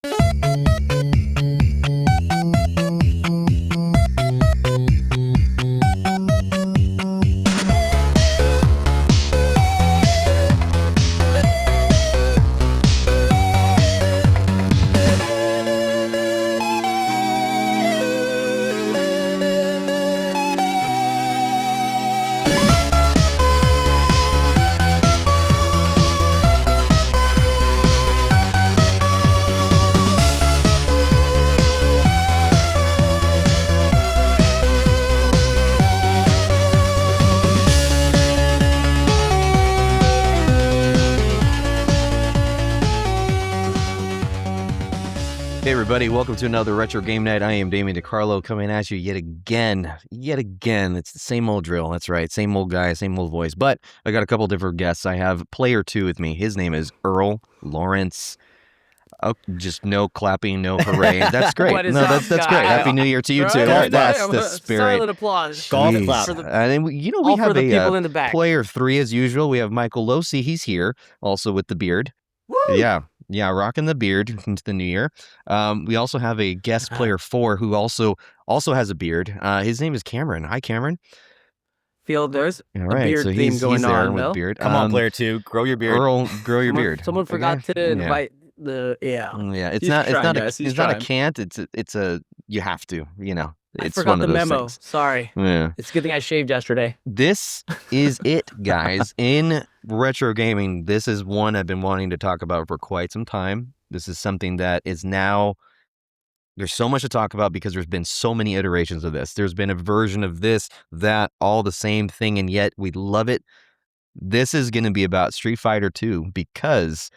Hey everybody, welcome to another Retro Game Night. I am Damien DeCarlo coming at you yet again. It's the same old drill. That's right, same old guy, same old voice. But I got a couple different guests. I have player 2 with me. His name is Earl Lawrence. Oh, just no clapping, no hooray. That's great. What is no, up, that's great. Happy New Year to you too. That's the spirit. Silent applause. Golf clap. And we All have for the people a in the back. player 3 as usual. We have Michael Losi. He's here, also with the beard. Woo! Yeah, rocking the beard into the new year. We also have a guest player 4 who also has a beard. His name is Cameron. Hi, Cameron. There's All a right, beard so theme he's going there on, with though. beard. Come on, player 2, grow your beard. Earl, grow your beard. Someone forgot to invite the Yeah, it's He's not a trying. can't. It's a you have to. I It's forgot one the of those memo. things. Sorry. Yeah. It's a good thing I shaved yesterday. This is it, guys. In retro gaming, this is one I've been wanting to talk about for quite some time. This is something that is now, there's so much to talk about because there's been so many iterations of this. There's been a version of this, that, all the same thing, and yet we love it. This is going to be about Street Fighter 2 because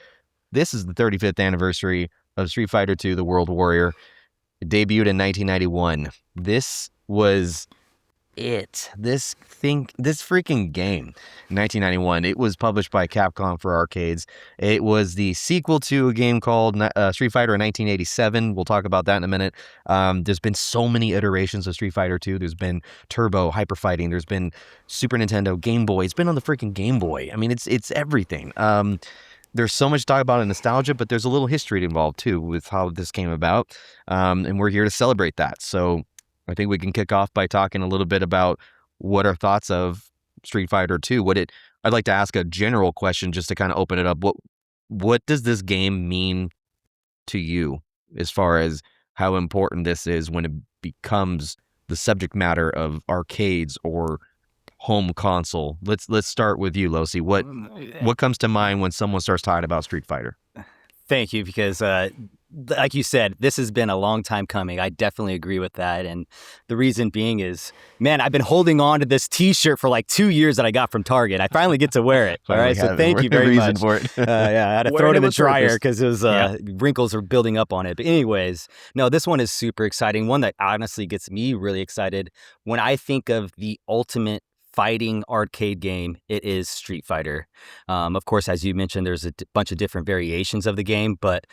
this is the 35th anniversary of Street Fighter 2, The World Warrior. It debuted in 1991. This was it. This freaking game. In 1991. It was published by Capcom for arcades. It was the sequel to a game called Street Fighter in 1987. We'll talk about that in a minute. There's been so many iterations of Street Fighter 2. There's been Turbo, Hyper Fighting. There's been Super Nintendo, Game Boy. It's been on the freaking Game Boy. I mean, it's everything. There's so much to talk about in nostalgia, but there's a little history involved too with how this came about. And we're here to celebrate that. So I think we can kick off by talking a little bit about what our thoughts of Street Fighter 2. I'd like to ask a general question just to kind of open it up. What does this game mean to you as far as how important this is when it becomes the subject matter of arcades or home console? Let's start with you, Losi. What comes to mind when someone starts talking about Street Fighter? Thank you, because like you said, this has been a long time coming. I definitely agree with that. And the reason being is, man, I've been holding on to this T-shirt for like 2 years that I got from Target. I finally get to wear it. All right, so thank you very much. For it. Yeah, I had to throw it in the dryer because it was wrinkles were building up on it. But anyways, no, this one is super exciting. One that honestly gets me really excited. When I think of the ultimate fighting arcade game, it is Street Fighter. Of course, as you mentioned, there's a bunch of different variations of the game, but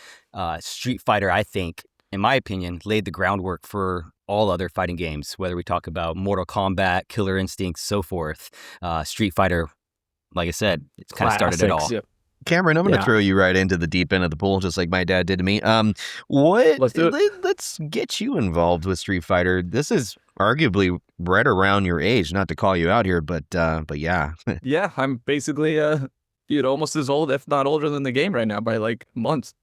Street Fighter, I think, in my opinion, laid the groundwork for all other fighting games, whether we talk about Mortal Kombat, Killer Instinct, so forth. Street Fighter, like I said, it's kind of started it all. Yep. Cameron, I'm going to throw you right into the deep end of the pool, just like my dad did to me. Let's do it. Let's get you involved with Street Fighter. This is arguably right around your age. Not to call you out here, but yeah. Yeah, I'm basically almost as old, if not older than the game right now by like months.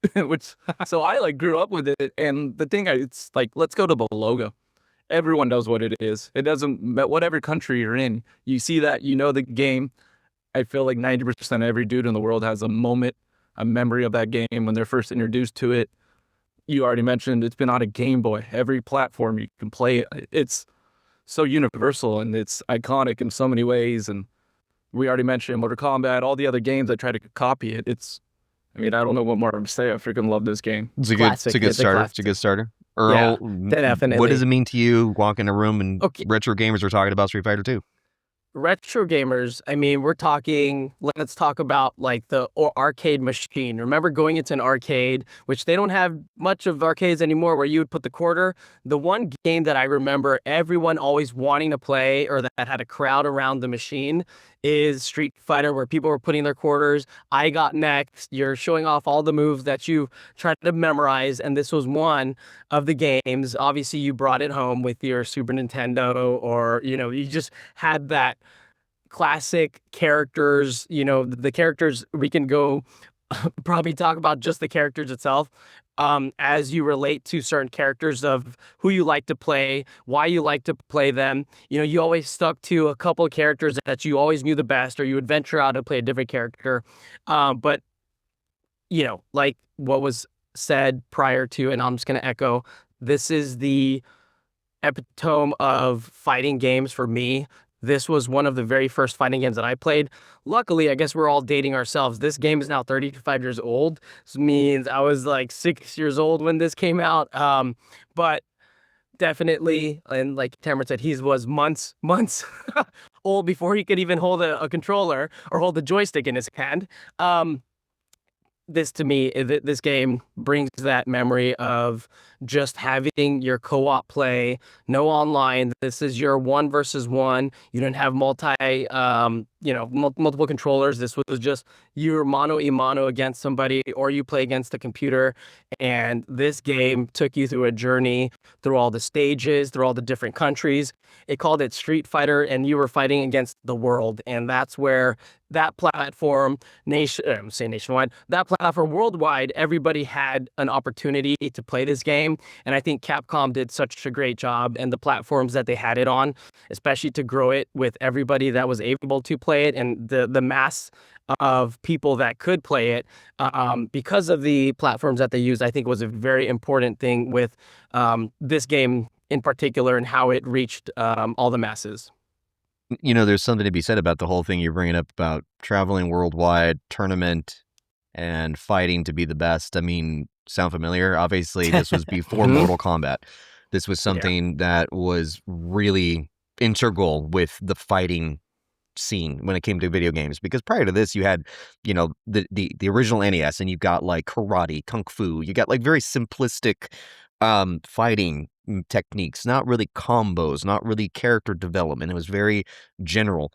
So I like grew up with it, and the thing it's like, let's go to the logo. Everyone knows what it is. It doesn't matter whatever country you're in. You see that, you know the game. I feel like 90% of every dude in the world has a moment, a memory of that game when they're first introduced to it. You already mentioned it's been on a Game Boy. Every platform you can play it. It's so universal and it's iconic in so many ways. And we already mentioned Mortal Kombat, all the other games that try to copy it. I don't know what more to say. I freaking love this game. It's a Classic. good It's a starter. classic. It's a good starter. Earl, definitely. what does it mean to you? Walk in a room and Okay. retro gamers are talking about Street Fighter 2. Retro gamers, we're talking, let's talk about like the arcade machine. Remember going into an arcade, which they don't have much of arcades anymore, where you would put the quarter. The one game that I remember everyone always wanting to play, or that had a crowd around the machine, is Street Fighter, where people were putting their quarters. I got next. You're showing off all the moves that you tried to memorize, and this was one of the games. Obviously, you brought it home with your Super Nintendo, or you just had that classic characters. The characters, we can go probably talk about just the characters itself, as you relate to certain characters of who you like to play, why you like to play them. You always stuck to a couple of characters that you always knew the best, or you would venture out to play a different character. But like what was said prior to, and I'm just going to echo, this is the epitome of fighting games for me. This was one of the very first fighting games that I played. Luckily, I guess we're all dating ourselves. This game is now 35 years old. This means I was like 6 years old when this came out. But definitely, and like Tamara said, he was months old before he could even hold a controller or hold the joystick in his hand. This to me, this game brings that memory of just having your co-op play, no online. This is your one versus one. You didn't have multiple controllers. This was just your mano a mano against somebody, or you play against the computer. And this game took you through a journey through all the stages, through all the different countries. It called it Street Fighter, and you were fighting against the world. And that's where that platform, nationwide, that platform worldwide, everybody had an opportunity to play this game. And I think Capcom did such a great job, and the platforms that they had it on, especially to grow it with everybody that was able to play it, and the mass of people that could play it, because of the platforms that they used, I think was a very important thing with this game in particular, and how it reached all the masses. There's something to be said about the whole thing you're bringing up about traveling worldwide, tournament, and fighting to be the best. I mean, sound familiar? Obviously, this was before Mortal Kombat. This was something that was really integral with the fighting scene when it came to video games, because prior to this you had the original NES, and you got like karate, kung fu, you got like very simplistic fighting techniques, not really combos, not really character development. It was very general.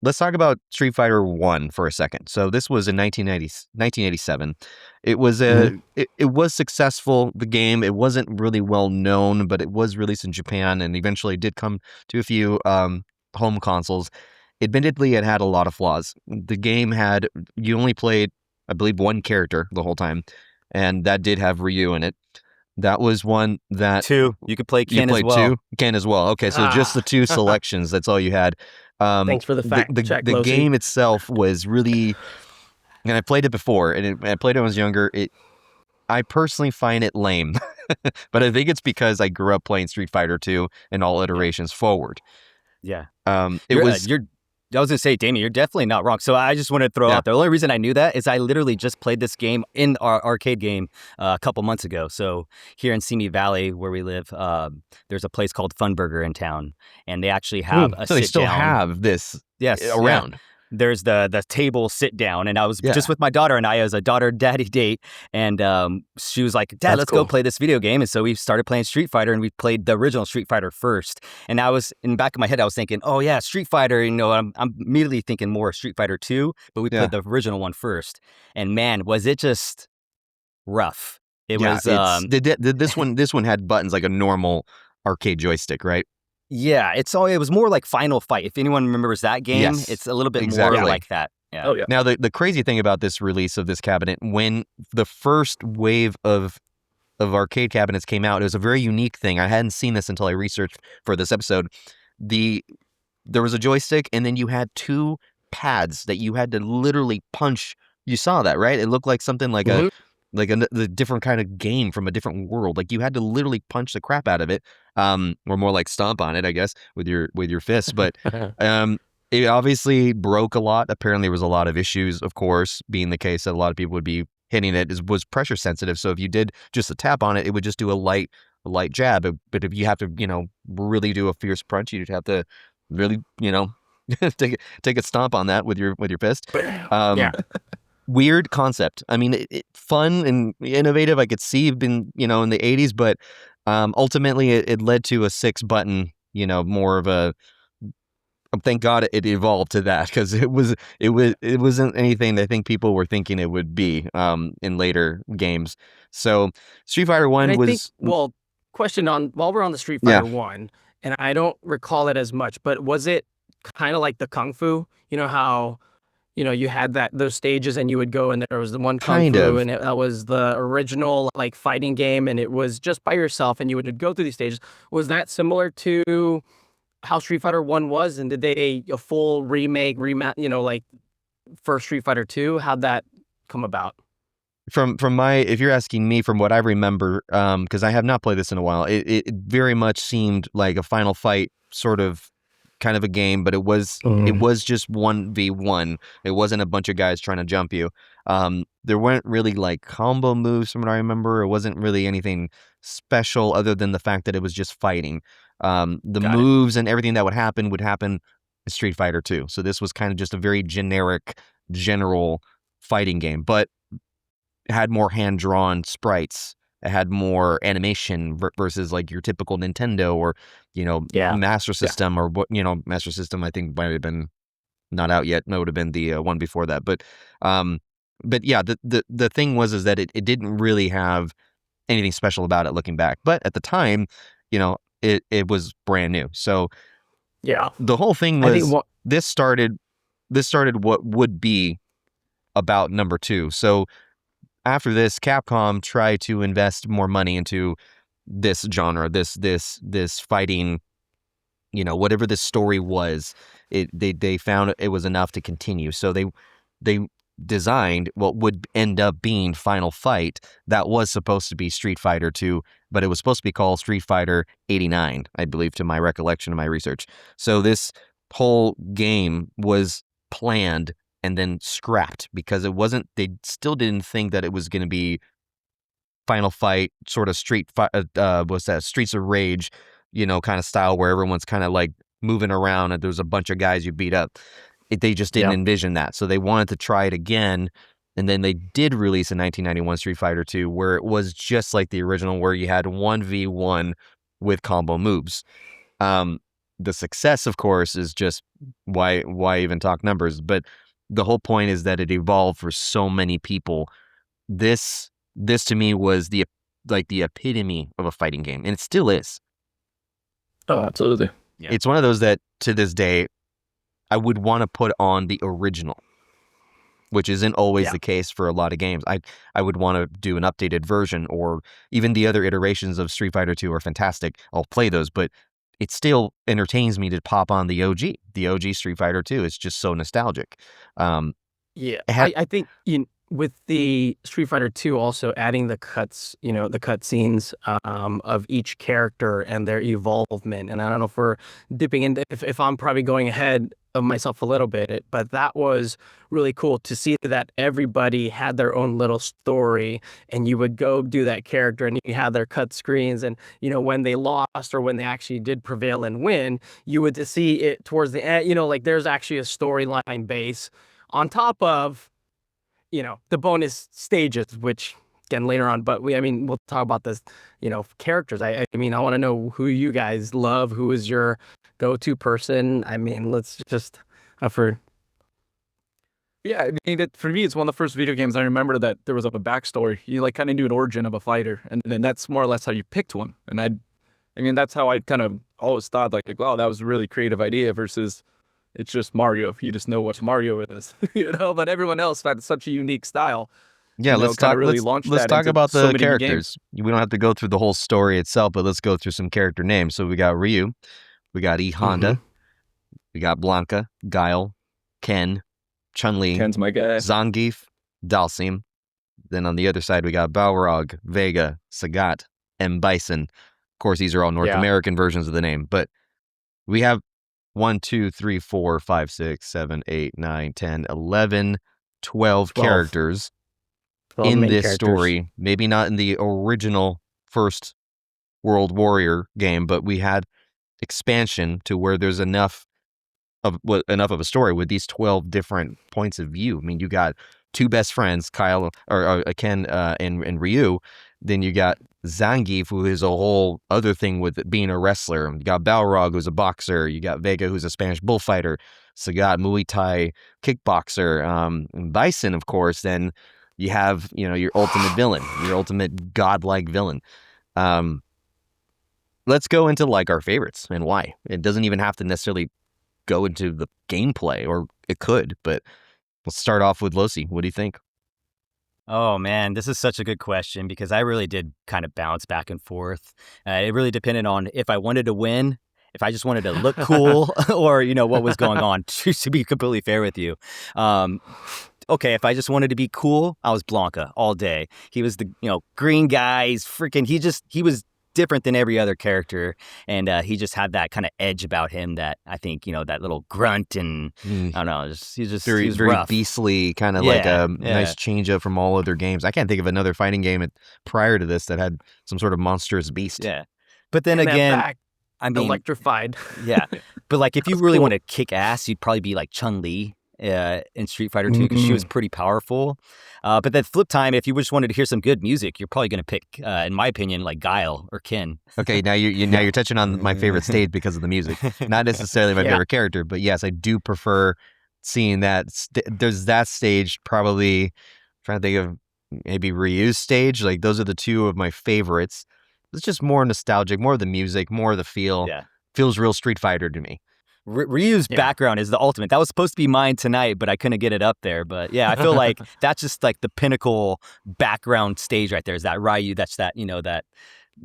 Let's talk about Street Fighter 1 for a second. So this was in 1987. It was it was successful, the game. It wasn't really well known, but it was released in Japan and eventually did come to a few home consoles. Admittedly, it had a lot of flaws. The game you only played, I believe, one character the whole time, and that did have Ryu in it. That was one that... Two. You could play Ken as well. Two? Ken as well. Okay, so just the two selections. That's all you had. Thanks for the fact check, the game itself was really... And I played it before, and I played it when I was younger. I personally find it lame. But I think it's because I grew up playing Street Fighter 2 and all iterations forward. Yeah. It I was going to say, Damien, you're definitely not wrong. So I just want to throw out there. The only reason I knew that is I literally just played this game in our arcade game a couple months ago. So here in Simi Valley, where we live, there's a place called Fun Burger in town. And they actually have a so they still sit-down. have this around. Yeah. There's the table sit down, and I was just with my daughter and I as a daughter-daddy date, and she was like, "Dad, let's go play this video game." And so we started playing Street Fighter, and we played the original Street Fighter first. And I was in the back of my head, I was thinking, "Oh yeah, Street Fighter." I'm immediately thinking more Street Fighter 2, but we played the original one first. And man, was it just rough? It was. This one had buttons like a normal arcade joystick, right? Yeah, it was more like Final Fight. If anyone remembers that game, it's a little bit more like that. Yeah. Oh yeah. Now the crazy thing about this release of this cabinet, when the first wave of arcade cabinets came out, it was a very unique thing. I hadn't seen this until I researched for this episode. There was a joystick, and then you had two pads that you had to literally punch. You saw that, right? It looked like something like a different kind of game from a different world. Like you had to literally punch the crap out of it, or more like stomp on it, I guess, with your fists. But it obviously broke a lot. Apparently, there was a lot of issues, of course, being the case that a lot of people would be hitting it. It was pressure sensitive, so if you did just a tap on it, it would just do a light jab. But if you have to, really do a fierce punch, you'd have to really, take a stomp on that with your fist. Weird concept. I mean, fun and innovative. I could see been, in the 80s, but ultimately it led to a 6-button, more of a thank God it evolved to that, because it wasn't anything I think people were thinking it would be in later games. So Street Fighter And 1 I think, was well, question on while we're on the Street yeah, Fighter 1, and I don't recall it as much, but was it kind of like the Kung Fu? You know how, you had those stages and you would go and there was the one Kung kind Fu of. and that was the original like fighting game and it was just by yourself and you would go through these stages. Was that similar to how Street Fighter 1 was, and did they a full remake, like for Street Fighter 2? How'd that come about? From my, if you're asking me, from what I remember, because I have not played this in a while, it very much seemed like a Final Fight sort of kind of a game, but it was just 1v1. It wasn't a bunch of guys trying to jump you. There weren't really like combo moves from what I remember. It wasn't really anything special other than the fact that it was just fighting. The Got it. moves and everything that would happen in Street Fighter 2. So this was kind of just a very generic, general fighting game, but it had more hand-drawn sprites. It had more animation versus like your typical Nintendo or, Yeah. Master System or what, Master System I think might have been not out yet. No, it would have been the one before that. But yeah, the thing is that it didn't really have anything special about it looking back. But at the time, it was brand new. So Yeah. the whole thing I think was this started what would be about number 2. So after this, Capcom tried to invest more money into this genre, this fighting, whatever this story was. They found it was enough to continue. So they designed what would end up being Final Fight that was supposed to be Street Fighter 2, but it was supposed to be called Street Fighter 89, I believe, to my recollection of my research. So this whole game was planned and then scrapped because they still didn't think that it was going to be Final Fight sort of what's that, Streets of Rage, kind of style where everyone's kind of like moving around and there's a bunch of guys you beat up. They just didn't envision that. So they wanted to try it again. And then they did release in 1991 Street Fighter 2, where it was just like the original, where you had 1v1 with combo moves. The success, of course, is just why even talk numbers? But the whole point is that it evolved for so many people. This to me was the epitome of a fighting game, and it still is. Oh, absolutely. Yeah. It's one of those that to this day I would want to put on the original, which isn't always the case for a lot of games. I would want to do an updated version, or even the other iterations of Street Fighter 2 are fantastic. I'll play those, but it still entertains me to pop on the OG Street Fighter 2. It's just so nostalgic. Yeah, I think with the Street Fighter 2 also adding the the cut scenes of each character and their evolvement. And I don't know if we're dipping into if I'm probably going ahead of myself a little bit, but that was really cool to see that everybody had their own little story, and you would go do that character and you had their cut screens, and when they lost or when they actually did prevail and win, you would just see it towards the end, like there's actually a storyline base on top of the bonus stages, which again later on, but we'll talk about this, characters. I want to know who you guys love, who is your go-to person. Let's just for Yeah, for me, it's one of the first video games I remember that there was a backstory. You like kind of knew an origin of a fighter, and then that's more or less how you picked one. And that's how I kind of always thought, like, wow, that was a really creative idea versus it's just Mario. You just know what Mario is, But everyone else had such a unique style. Yeah, let's talk. Really let's talk about the characters. We don't have to go through the whole story itself, but let's go through some character names. So we got Ryu, we got E Honda, we got Blanca, Guile, Ken, Chun-Li, Ken's my guy, Zangief, Dalsim. Then on the other side we got Balrog, Vega, Sagat, and Bison. Of course, these are all North American versions of the name, but we have 1, 2, 3, 4, 5, 6, 7, 8, 9, 10, 11, 12 characters in this story. Maybe not in the original first World Warrior game, but we had expansion to where there's enough of a story with these 12 different points of view. You got two best friends, Ken and Ryu, Then you got Zangief, who is a whole other thing with it being a wrestler. You got Balrog, who's a boxer. You got Vega, who's a Spanish bullfighter. Sagat, Muay Thai kickboxer. And Bison, of course. Then you have, your ultimate villain, your ultimate godlike villain. Let's go into like our favorites and why. It doesn't even have to necessarily go into the gameplay, or it could, but let's start off with Losi. What do you think? Oh man, this is such a good question because I really did kind of bounce back and forth. It really depended on if I wanted to win, if I just wanted to look cool, or what was going on. To be completely fair with you, okay, if I just wanted to be cool, I was Blanca all day. He was the green guy. He's freaking. He was different than every other character, and he just had that kind of edge about him that I think that little grunt, and I don't know, he was very rough. beastly, kind of like a nice change up from all other games. I can't think of another fighting game prior to this that had some sort of monstrous beast. Yeah, but then again, I mean, electrified. Yeah, but like if you really cool. want to kick ass, you'd probably be like Chun-Li in Street Fighter 2 because she was pretty powerful. But then flip time, if you just wanted to hear some good music, you're probably going to pick, in my opinion, like Guile or Kin. Okay, now you're touching on my favorite stage because of the music, not necessarily my favorite character, but yes, I do prefer seeing that. There's that stage. Probably trying to think of maybe Ryu's stage. Like those are the two of my favorites. It's just more nostalgic, more of the music, more of the feel. Yeah, feels real Street Fighter to me. Ryu's background is the ultimate. That was supposed to be mine tonight, but I couldn't get it up there. But yeah, I feel like that's just like the pinnacle background stage right there. Is that Ryu? That's that that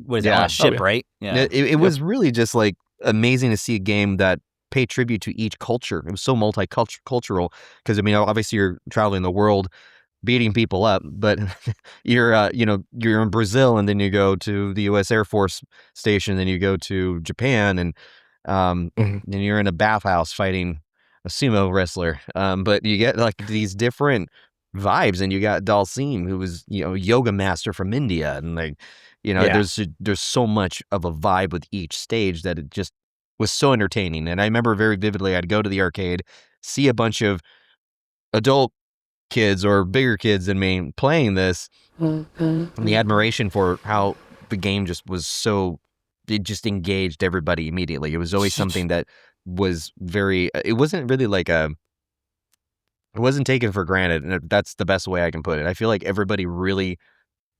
was on a ship, right? Yeah, it was really just like amazing to see a game that paid tribute to each culture. It was so multicultural because obviously you're traveling the world, beating people up, but you're in Brazil, and then you go to the U.S. Air Force Station, then you go to Japan, and then you're in a bathhouse fighting a sumo wrestler. But you get like these different vibes, and you got Dalsim, who was yoga master from India, and like there's so much of a vibe with each stage that it just was so entertaining. And I remember very vividly, I'd go to the arcade, see a bunch of adult kids or bigger kids than me playing this, and the admiration for how the game just was so, it just engaged everybody immediately. It was always something that was very, it wasn't really like it wasn't taken for granted, and that's the best way I can put it. I feel like everybody really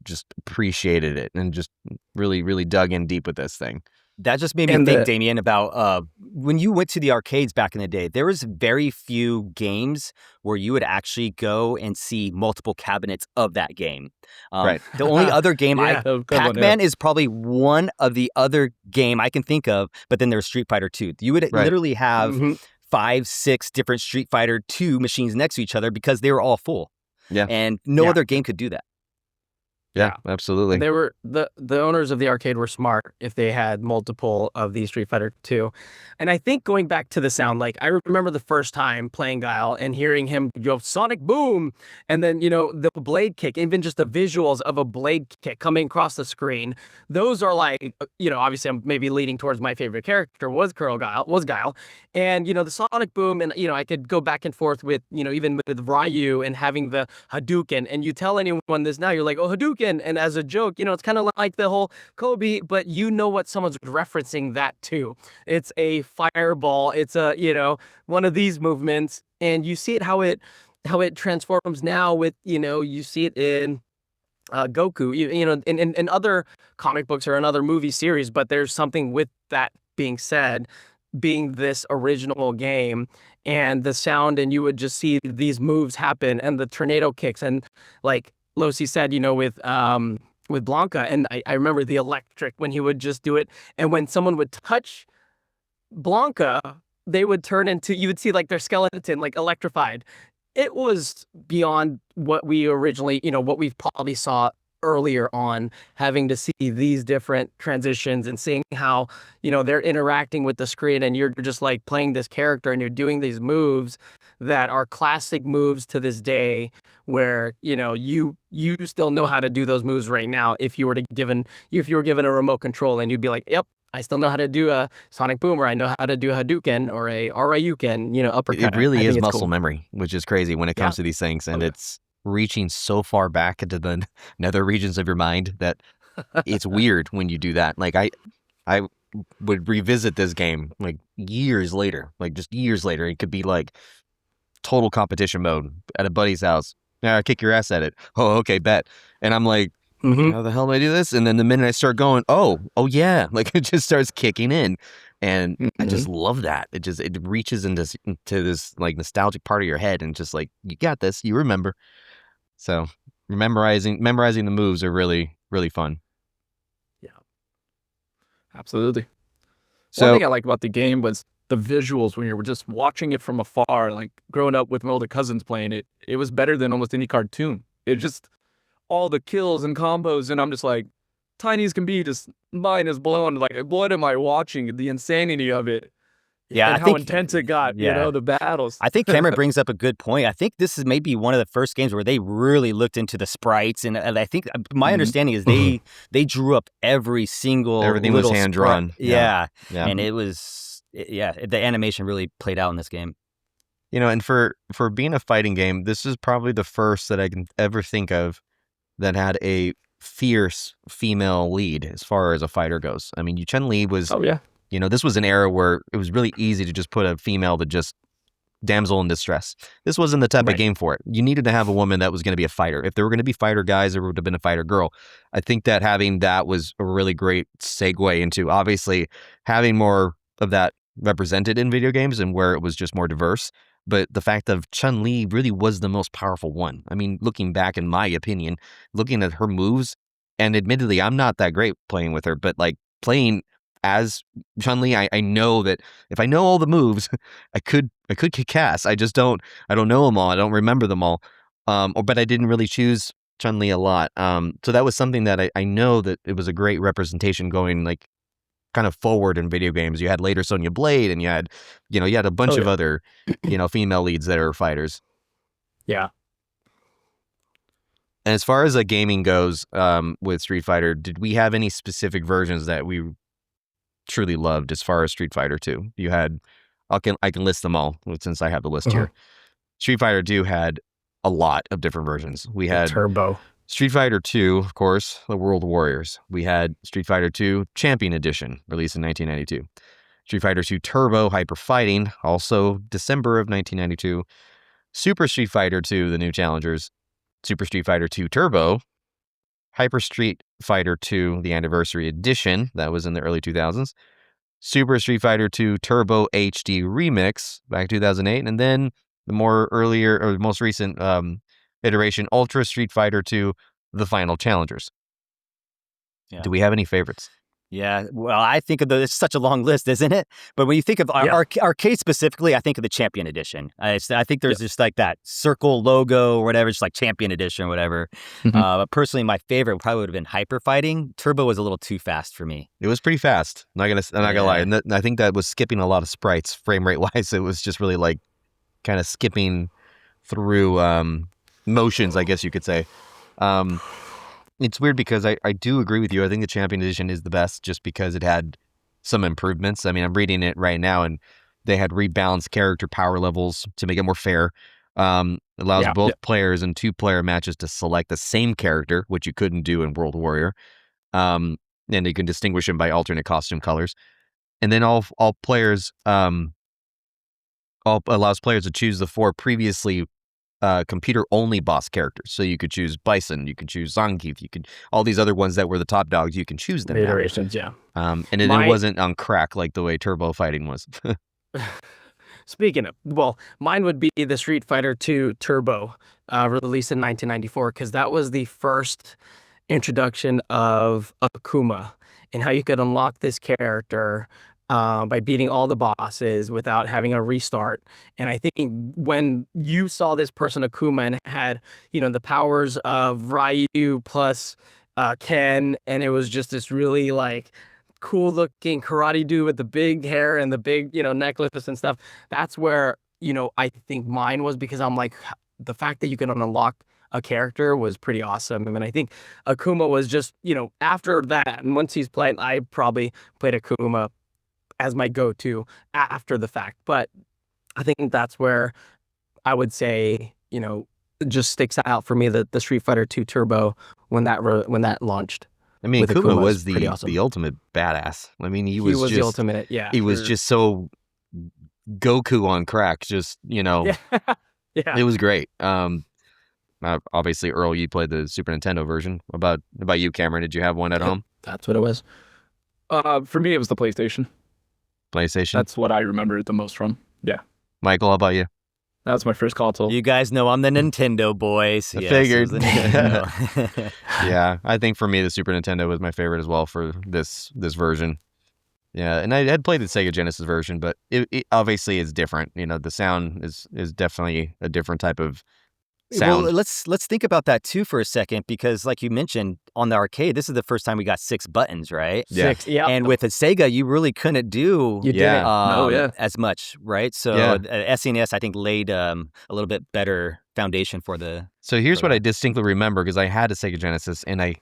just appreciated it and just really, really dug in deep with this thing. That just made me think, Damien, about when you went to the arcades back in the day, there was very few games where you would actually go and see multiple cabinets of that game. Right. The only other game, Pac-Man is probably one of the other game I can think of, but then there's Street Fighter 2. You would literally have 5, 6 different Street Fighter 2 machines next to each other because they were all full. Yeah. And no other game could do that. Yeah, absolutely. They were the owners of the arcade were smart if they had multiple of these Street Fighter 2. And I think going back to the sound, like I remember the first time playing Guile and hearing him go sonic boom, and then the blade kick, even just the visuals of a blade kick coming across the screen. Those are like obviously I'm maybe leading towards my favorite character was Guile, and the sonic boom, and I could go back and forth with even with Ryu and having the Hadouken, and you tell anyone this now, you're like, oh, Hadouken. And as a joke, it's kind of like the whole Kobe, but what someone's referencing that to. It's a fireball. It's a, one of these movements, and you see it how it transforms now with, you see it in Goku, in other comic books or in other movie series, but there's something with that being said, being this original game and the sound, and you would just see these moves happen and the tornado kicks, and like Losi said, with Blanca, and I remember the electric when he would just do it, and when someone would touch Blanca, they would turn into, you would see like their skeleton like electrified. It was beyond what we originally, what we probably saw earlier on, having to see these different transitions and seeing how they're interacting with the screen, and you're just like playing this character and you're doing these moves that are classic moves to this day, where you still know how to do those moves right now. If you were given a remote control, and you'd be like, yep, I still know how to do a sonic boom, or I know how to do a Hadouken or a Ryuken, uppercut. It really is muscle memory, which is crazy when it comes to these things, and it's reaching so far back into the nether regions of your mind that it's weird when you do that. Like I would revisit this game like years later, like just years later. It could be like total competition mode at a buddy's house. Yeah, kick your ass at it. Oh, okay, bet. And I'm like, how the hell do I do this? And then the minute I start going, oh yeah, like it just starts kicking in, and I just love that. It reaches into this like nostalgic part of your head, and just like you got this, you remember. So memorizing the moves are really fun. Yeah, absolutely. One So thing I liked about the game was the visuals when you were just watching it from afar, like growing up with my older cousins playing it. It was better than almost any cartoon. It just all the kills and combos, and I'm just like, tiny as can be, just mind is blown. Like, what am I watching? The insanity of it, Yeah, and I how think intense it got. yeah. The battles. I think Cameron brings up a good point. I think this is maybe one of the first games where they really looked into the sprites, and I think my understanding is they drew up every single everything was little hand drawn. Yeah, Yeah. and it was the animation really played out in this game. And for being a fighting game, this is probably the first that I can ever think of that had a fierce female lead as far as a fighter goes. I mean, Chun-Li was, Oh yeah. this was an era where it was really easy to just put a female to just damsel in distress. This wasn't the type of game for it. You needed to have a woman that was going to be a fighter. If there were going to be fighter guys, there would have been a fighter girl. I think that having that was a really great segue into obviously having more of that represented in video games and where it was just more diverse. But the fact of Chun-Li really was the most powerful one. I mean, looking back, in my opinion, looking at her moves, and admittedly, I'm not that great playing with her, but like playing as Chun-Li, I know that if I know all the moves, I could kick ass. I don't know them all. I don't remember them all. But I didn't really choose Chun-Li a lot. So that was something that I know that it was a great representation going like kind of forward in video games. You had later Sonya Blade, and you had a bunch of other female leads that are fighters. Yeah. And as far as gaming goes, with Street Fighter, did we have any specific versions that we truly loved as far as Street Fighter 2? You had, I can list them all since I have the list here. Street Fighter 2 had a lot of different versions. We had Turbo. Street Fighter 2, of course, the World Warriors. We had Street Fighter 2 Champion Edition, released in 1992. Street Fighter 2 Turbo Hyper Fighting, also December of 1992. Super Street Fighter 2, The New Challengers. Super Street Fighter 2 Turbo. Hyper Street Fighter 2, the Anniversary Edition, that was in the early 2000s. Super Street Fighter 2 Turbo HD Remix, back 2008. And then the most recent iteration, Ultra Street Fighter 2, The Final Challengers. Yeah. Do we have any favorites? Yeah, well, I think of it's such a long list, isn't it? But when you think of arcade specifically, I think of the Champion Edition. I think there's just like that circle logo or whatever, just like Champion Edition or whatever. But personally, my favorite probably would have been Hyper Fighting. Turbo was a little too fast for me. It was pretty fast. I'm not gonna lie. And I think that was skipping a lot of sprites frame rate wise. It was just really like kind of skipping through motions, I guess you could say. It's weird because I do agree with you. I think the Champion Edition is the best just because it had some improvements. I mean, I'm reading it right now, and they had rebalanced character power levels to make it more fair. Allows both players in 2-player matches to select the same character, which you couldn't do in World Warrior. And you can distinguish them by alternate costume colors. And then all players allows players to choose the 4 previously computer-only boss characters. So you could choose Bison, you could choose Zangief, you could all these other ones that were the top dogs. You can choose them. Iterations, yeah. And it wasn't on crack like the way Turbo Fighting was. Speaking of, mine would be the Street Fighter 2 Turbo, released in 1994, because that was the first introduction of Akuma and how you could unlock this character by beating all the bosses without having a restart. And I think when you saw this person Akuma and had, the powers of Ryu plus Ken, and it was just this really like cool looking karate dude with the big hair and the big, necklace and stuff. That's where, I think mine was, because I'm like, the fact that you can unlock a character was pretty awesome. I mean, I think Akuma was just, after that, and once he's played, I probably played Akuma as my go-to after the fact. But I think that's where I would say, it just sticks out for me, the Street Fighter 2 Turbo when that launched. I mean, with Kuma Akuma was is pretty awesome. the ultimate badass. I mean, He was the ultimate, yeah. He was just so Goku on crack. Just yeah, yeah. it was great. Obviously, Earl, you played the Super Nintendo version. About you, Cameron? Did you have one at home? That's what it was. For me, it was the PlayStation. PlayStation. That's what I remember it the most from. Yeah. Michael, how about you? That was my first console. You guys know I'm the Nintendo boy. So I yes, it figured. was the Nintendo. Yeah, I think for me, the Super Nintendo was my favorite as well for this version. Yeah, and I had played the Sega Genesis version, but it obviously is different. You know, the sound is definitely a different type of sound. Well, let's think about that too for a second, because like you mentioned on the arcade, this is the first time we got 6 buttons, right? Yeah. 6, yeah. And with a Sega, you really couldn't do You didn't. as much, right? So SNES, I think, laid a little bit better foundation for the. So here's what I distinctly remember, because I had a Sega Genesis and I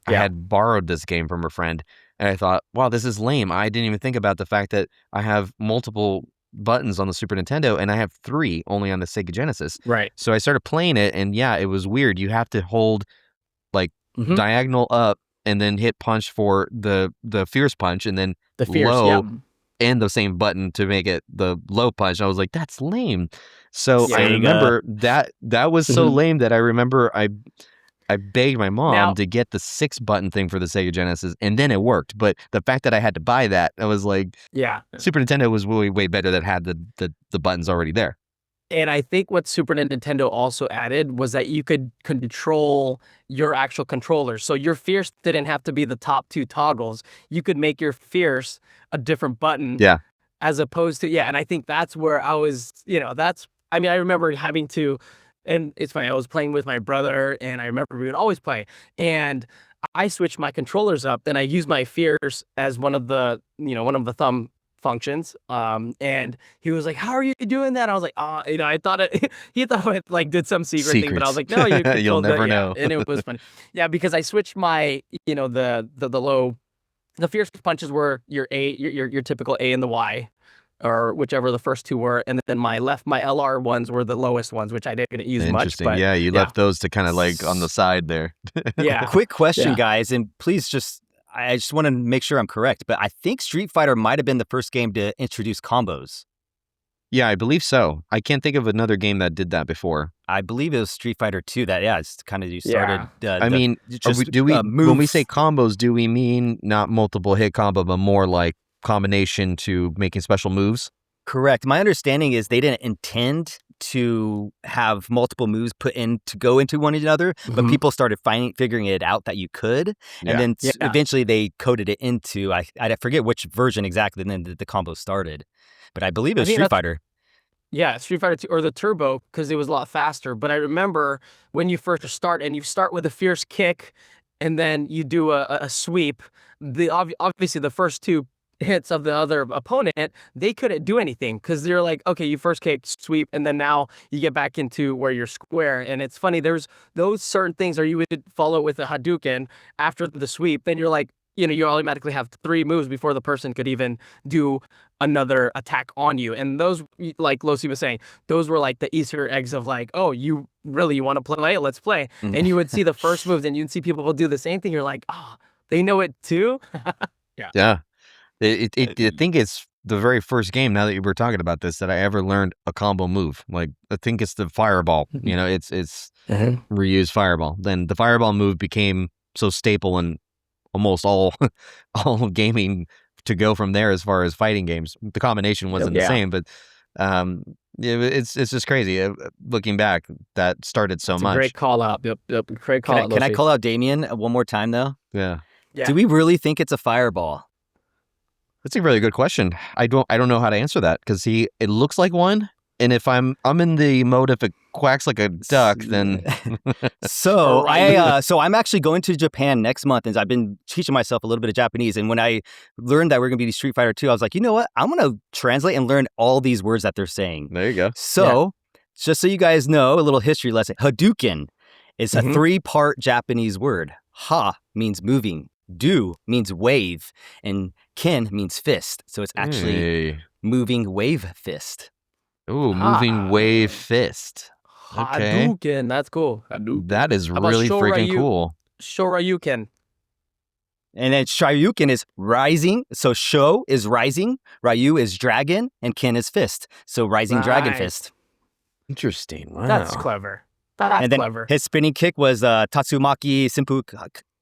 had borrowed this game from a friend, and I thought, wow, this is lame. I didn't even think about the fact that I have multiple buttons on the Super Nintendo and I have 3 only on the Sega Genesis. Right. So I started playing it, and yeah, it was weird. You have to hold like diagonal up and then hit punch for the fierce punch, and then The fierce, low and the same button to make it the low punch. I was like, that's lame. So I remember that was so lame that I remember I begged my mom to get the 6 button thing for the Sega Genesis, and then it worked. But the fact that I had to buy that, I was like, Super Nintendo was way better that had the buttons already there. And I think what Super Nintendo also added was that you could control your actual controller. So your fierce didn't have to be the top 2 toggles. You could make your fierce a different button. Yeah. As opposed to, and I think that's where I was, I remember having to, and it's funny, I was playing with my brother, and I remember we would always play, and I switched my controllers up, and I used my fierce as one of the thumb functions, and he was like, how are you doing that? I was like, I thought he thought it like did some secret thing, but I was like, no, you you'll never know. and it was funny. Yeah, because I switched my, the fierce punches were your A, your typical A and the Y, or whichever the first 2 were, and then my LR ones were the lowest ones, which I didn't use much. Interesting. But, yeah, you left those to kind of like on the side there. Yeah. Quick question, guys, and please I just want to make sure I'm correct, but I think Street Fighter might have been the first game to introduce combos. Yeah, I believe so. I can't think of another game that did that before. I believe it was Street Fighter 2 that, it's kind of you started. When we say combos, do we mean not multiple hit combo, but more like combination to making special moves? Correct. My understanding is they didn't intend to have multiple moves put in to go into one another, but people started figuring it out that you could, and then eventually they coded it into, I forget which version exactly, and then the combo started. But I believe it was Street Fighter. Yeah, Street Fighter 2 or the Turbo, because it was a lot faster. But I remember when you first start, and you start with a fierce kick, and then you do a sweep. Obviously the first 2 hits of the other opponent, they couldn't do anything, because they're like, okay, you first kick, sweep, and then now you get back into where you're square. And it's funny, there's those certain things, or you would follow with a Hadouken after the sweep, then you're like, you automatically have 3 moves before the person could even do another attack on you. And those, like Losi was saying, those were like the Easter eggs of like, oh, you want to play? Let's play. And you would see the first moves, and you'd see people do the same thing. You're like, oh, they know it too? Yeah. I think it's the very first game, now that you were talking about this, that I ever learned a combo move. Like, I think it's the fireball. It's reused fireball. Then the fireball move became so staple in almost all gaming to go from there as far as fighting games. The combination wasn't the same, but it's just crazy. Looking back, that started so much. Great call out. Yep. Great call out. Can I call out Damien one more time, though? Yeah. Do we really think it's a fireball? That's a really good question. I don't know how to answer that, because it looks like one, and if I'm in the mode, if it quacks like a duck, then so I'm actually going to Japan next month, and I've been teaching myself a little bit of Japanese. And when I learned that we're going to be Street Fighter 2, I was like, you know what? I'm going to translate and learn all these words that they're saying. There you go. So just so you guys know, a little history lesson. Hadouken is a 3-part Japanese word. Ha means moving. Do means wave, and ken means fist. So it's actually moving wave fist. Ooh, moving wave fist. Okay. Hadouken, that's cool. That is really freaking cool. Shoryuken. And then Shoryuken is rising. So Sho is rising, Ryu is dragon, and Ken is fist. So rising dragon Right. fist. Interesting. Wow. That's clever. That's And then clever. his spinning kick was Tatsumaki Senpu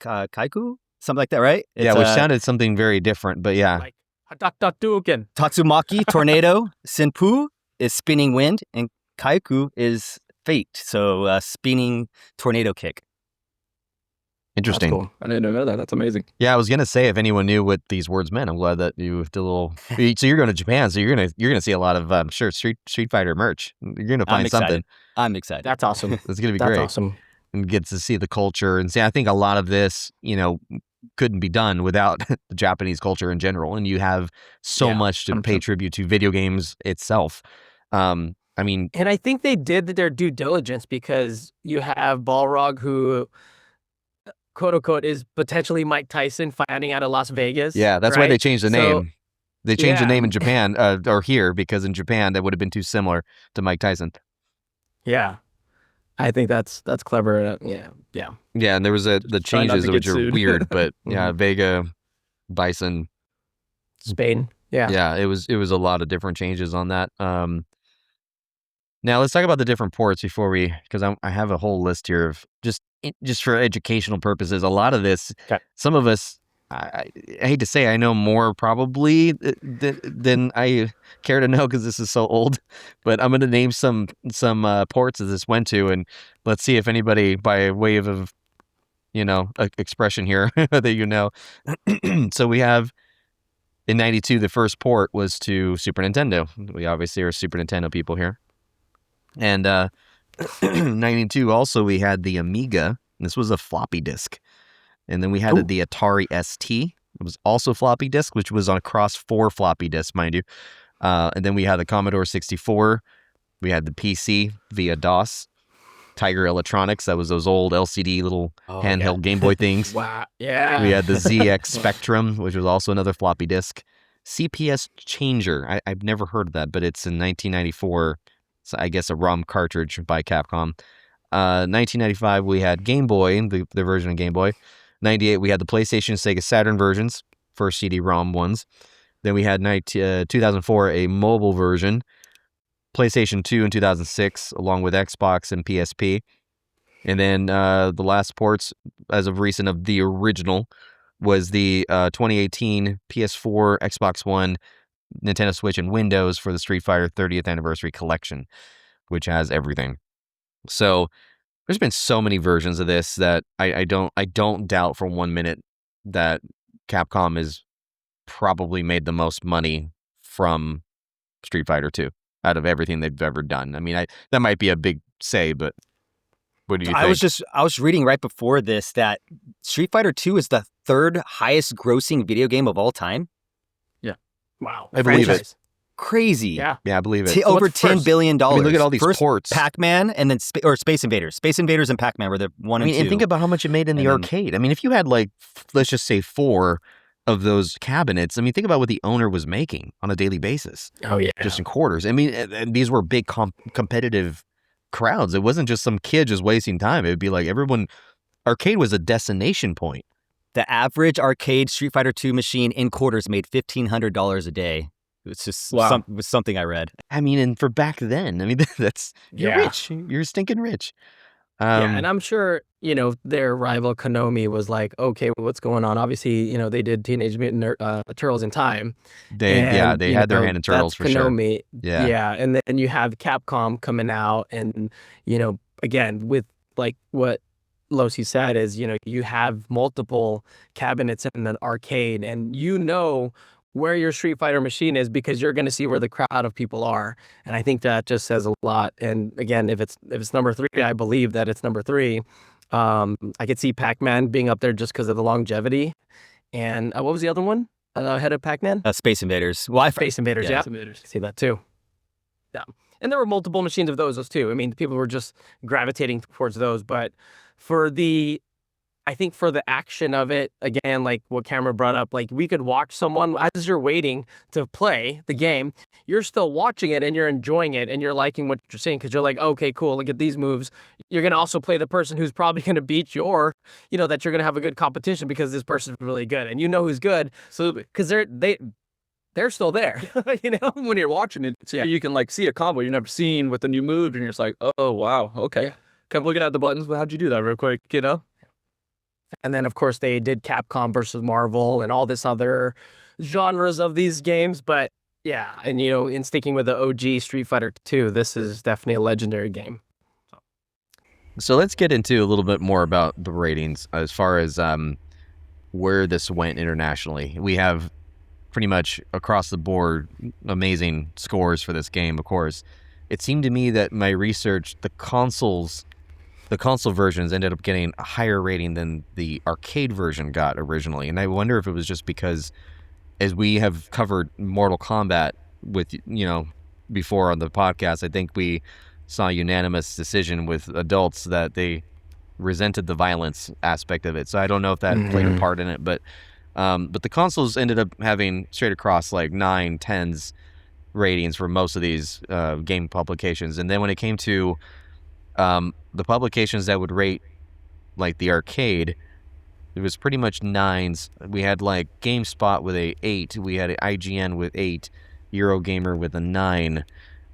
Kaiku? Something like that, right? Yeah, It's, which sounded something very different, but yeah. Like Hadouken. Tatsumaki Tornado. Senpu is spinning wind, and Kaiku is fate. So spinning tornado kick. Interesting. That's cool. I didn't know that. That's amazing. Yeah, I was gonna say if anyone knew what these words meant, I'm glad that you did a little. So you're going to Japan, so you're gonna see a lot of sure Street Fighter merch. You're gonna I'm find excited. something. I'm excited. That's awesome. It's gonna be That's great, awesome. and get to see the culture and see. I think a lot of this, couldn't be done without the Japanese culture in general, and you have so Yeah, much to pay 100%. tribute to video games itself. I mean, And I think they did their due diligence because you have Balrog, who, quote unquote, is potentially Mike Tyson fighting out of Las Vegas. yeah, that's why they right? changed the So- name. They changed the yeah. name in Japan or here because in Japan that would have been too similar to Mike Tyson. Yeah. I think that's clever. Yeah. Yeah, and there was the Just try not changes to which get are sued. weird, but yeah, Vega, Bison, Spain. Yeah. yeah, it was a lot of different changes on that. Now let's talk about the different ports because I have a whole list here of just for educational purposes. A lot of this, Okay. some of us, I hate to say, I know more probably than I care to know because this is so old. But I'm going to name some ports that this went to, and let's see if anybody, by way of expression here that So we have in '92 the first port was to Super Nintendo. We obviously are Super Nintendo people here. And 92 also we had the Amiga. This was a floppy disk. And then we had the Atari ST. It was also floppy disk, which was across 4 floppy disks, mind you. And then we had the Commodore 64. We had the PC via DOS. Tiger Electronics. That was those old LCD little handheld Game Boy things. Wow. Yeah. We had the ZX Spectrum, which was also another floppy disk. CPS Changer. I've never heard of that, but it's in 1994. So I guess a ROM cartridge by Capcom. 1995, we had Game Boy, the version of Game Boy. 98, we had the PlayStation, Sega Saturn versions, first CD-ROM ones. Then we had 2004, a mobile version. PlayStation 2 in 2006, along with Xbox and PSP. And then the last ports, as of recent, of the original was the 2018 PS4, Xbox One, Nintendo Switch, and Windows for the Street Fighter 30th Anniversary Collection, which has everything. So there's been so many versions of this that I don't doubt for 1 minute that Capcom has probably made the most money from Street Fighter 2 out of everything they've ever done. I mean, that might be a big say, but what do you think? I was reading right before this that Street Fighter 2 is the 3rd highest grossing video game of all time. Wow. I believe it. Crazy. Yeah. Yeah, I believe it. Over what's $10 first? billion. I mean, look at all these First, ports. Pac-Man and then Space Invaders. Space Invaders and Pac-Man were the 1 and 2. And think about how much it made in the And then- arcade. I mean, if you had let's just say 4 of those cabinets, I mean, think about what the owner was making on a daily basis, Oh yeah. just in quarters. I mean, and these were big competitive crowds. It wasn't just some kid just wasting time. It would be like everyone. Arcade was a destination point. The average arcade Street Fighter 2 machine in quarters made $1,500 a day. It's just Wow. was something I read. I mean, and for back then, I mean, you're Yeah. rich. You're stinking rich. Yeah, and I'm sure, their rival Konami was like, okay, what's going on? Obviously, they did Teenage Mutant Turtles in Time. they And, had their hand in Turtles that's for sure. Konami. Yeah. Yeah, and then you have Capcom coming out and, again, with what Losi said is, you have multiple cabinets in an arcade and where your Street Fighter machine is because you're going to see where the crowd of people are. And I think that just says a lot. And again, if it's number 3, I believe that it's number 3. I could see Pac-Man being up there just because of the longevity. And what was the other one ahead of Pac-Man? Space Invaders. Well, Space Invaders, yeah. See that too. Yeah. And there were multiple machines of those too. I mean, people were just gravitating towards those. But for I think for the action of it, again, like what Cameron brought up, like we could watch someone as you're waiting to play the game, you're still watching it and you're enjoying it and you're liking what you're seeing because you're like, okay, cool, look at these moves. You're going to also play the person who's probably going to beat you, or, that you're going to have a good competition because this person's really good and who's good. So, because they're still there, when you're watching it, so you can like see a combo you've never seen with the new move, and you're just like, oh wow, okay. Yeah. Kept looking at the buttons. Well, how'd you do that real quick? And then, of course, they did Capcom versus Marvel and all this other genres of these games. But yeah, and in sticking with the OG Street Fighter 2, this is definitely a legendary game. So let's get into a little bit more about the ratings as far as where this went internationally. We have pretty much across the board amazing scores for this game, of course. It seemed to me that my research, the console versions ended up getting a higher rating than the arcade version got originally. And I wonder if it was just because, as we have covered Mortal Kombat with, before on the podcast, I think we saw a unanimous decision with adults that they resented the violence aspect of it. So I don't know if that played a part in it, but the consoles ended up having straight across like 9, 10s ratings for most of these game publications. And then when it came to the publications that would rate like the arcade, it was pretty much 9s. We had like GameSpot with a 8, we had IGN with 8, Eurogamer with a 9.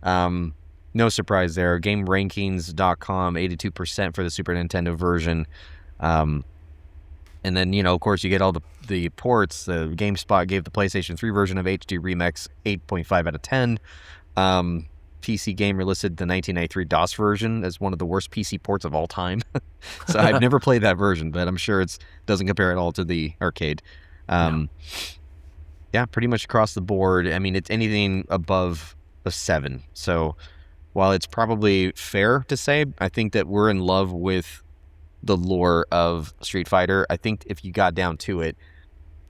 No surprise there. GameRankings.com 82% for the Super Nintendo version. And then, of course, you get all the ports. The GameSpot gave the PlayStation 3 version of HD Remix 8.5 out of 10. PC Gamer listed the 1993 DOS version as one of the worst PC ports of all time. So I've never played that version, but I'm sure it doesn't compare at all to the arcade. Yeah, pretty much across the board. I mean, it's anything above a 7. So while it's probably fair to say, I think that we're in love with the lore of Street Fighter. I think if you got down to it,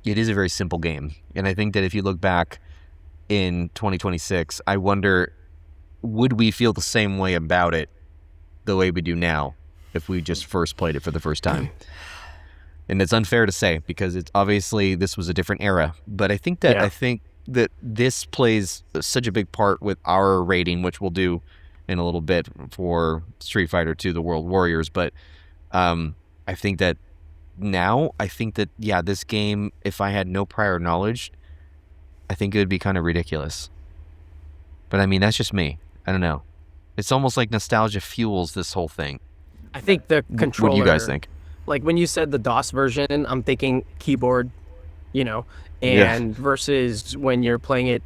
it is a very simple game. And I think that if you look back in 2026, I wonder, would we feel the same way about it the way we do now if we just first played it for the first time? And it's unfair to say because it's obviously this was a different era. But I think that this plays such a big part with our rating, which we'll do in a little bit for Street Fighter 2: The World Warriors. But I think that now, this game, if I had no prior knowledge, I think it would be kind of ridiculous. But I mean, that's just me. I don't know. It's almost like nostalgia fuels this whole thing. I think the controller... What do you guys think? Like when you said the DOS version, I'm thinking keyboard, versus when you're playing it,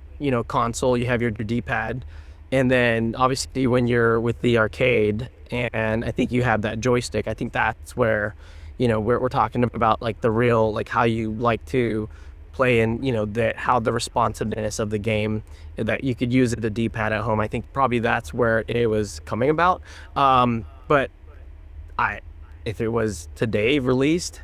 console, you have your D-pad. And then obviously when you're with the arcade, and I think you have that joystick, I think that's where, we're talking about like the real, like how you like to play and, how the responsiveness of the game, that you could use the D-pad at home. I think probably that's where it was coming about. But if it was today released,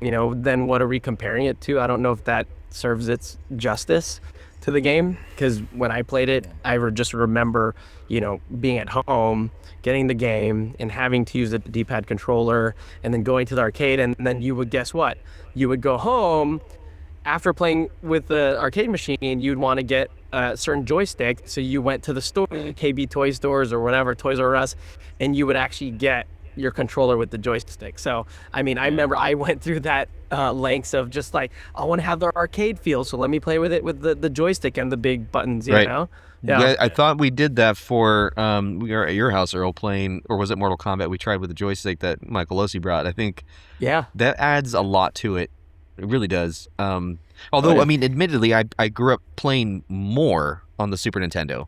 then what are we comparing it to? I don't know if that serves its justice to the game, because when I played it, I just remember, being at home, getting the game, and having to use a D-pad controller, and then going to the arcade, and then you would, guess what? You would go home after playing with the arcade machine, you'd want to get a certain joystick, so you went to the store, KB Toy Stores or whatever, Toys R Us, and you would actually get your controller with the joystick. So, I mean, I remember I went through that lengths of just like, I want to have the arcade feel, so let me play with it with the joystick and the big buttons, you know? Yeah, I thought we did that for, we were at your house, Earl, playing, or was it Mortal Kombat? We tried with the joystick that Michael Ossie brought. I think that adds a lot to it. It really does. Although, I mean, admittedly, I grew up playing more on the Super Nintendo.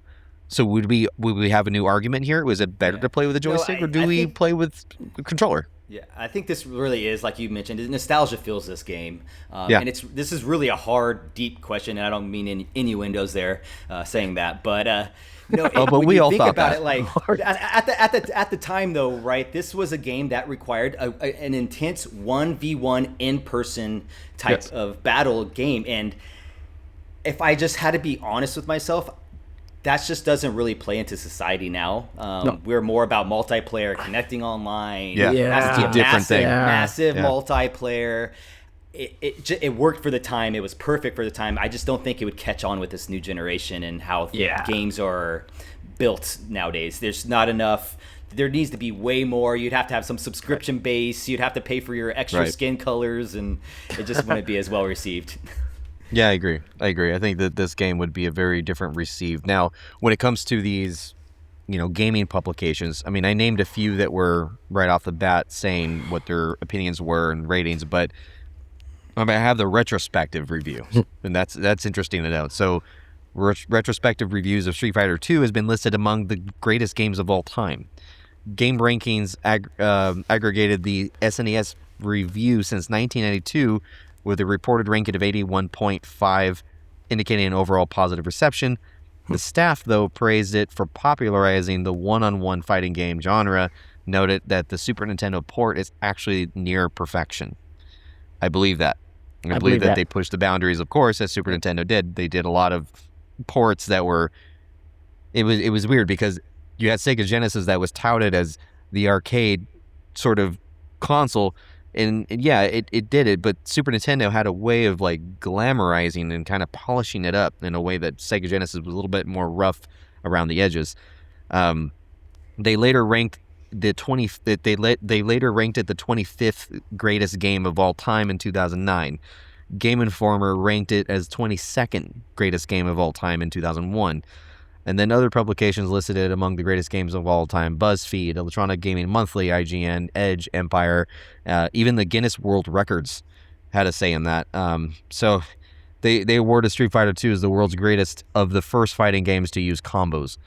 So would we have a new argument here? Was it better to play with a joystick, or do we play with a controller? Yeah, I think this really is, like you mentioned, nostalgia fuels this game. And this is really a hard, deep question, and I don't mean any innuendos there saying that. But but we all thought about that. It, like at the time, though, right? This was a game that required an intense 1v1 in-person type of battle game. And if I just had to be honest with myself, that just doesn't really play into society now. No. We're more about multiplayer, connecting online. Yeah. Yeah. Has to be a It's a different massive, thing. massive Yeah. multiplayer. It worked for the time. It was perfect for the time. I just don't think it would catch on with this new generation and how games are built nowadays. There's not enough. There needs to be way more. You'd have to have some subscription base. You'd have to pay for your extra skin colors, and it just wouldn't be as well received. Yeah, I agree. I think that this game would be a very different received. Now, when it comes to these, gaming publications, I mean, I named a few that were right off the bat saying what their opinions were and ratings, but I have the retrospective reviews, and that's interesting to note. So, retrospective reviews of Street Fighter II has been listed among the greatest games of all time. Game Rankings aggregated the SNES review since 1992 with a reported ranking of 81.5, indicating an overall positive reception. The staff, though, praised it for popularizing the one-on-one fighting game genre, noted that the Super Nintendo port is actually near perfection. I believe that. I believe that they pushed the boundaries, of course, as Super Nintendo did. They did a lot of ports that were... It was weird because you had Sega Genesis that was touted as the arcade sort of console, and yeah, it did it, but Super Nintendo had a way of like glamorizing and kind of polishing it up in a way that Sega Genesis was a little bit more rough around the edges. They later ranked they later ranked it the 25th greatest game of all time in 2009. Game Informer ranked it as 22nd greatest game of all time in 2001. And then other publications listed it among the greatest games of all time. BuzzFeed, Electronic Gaming Monthly, IGN, Edge, Empire, even the Guinness World Records had a say in that. So they awarded Street Fighter II as the world's greatest of the first fighting games to use combos,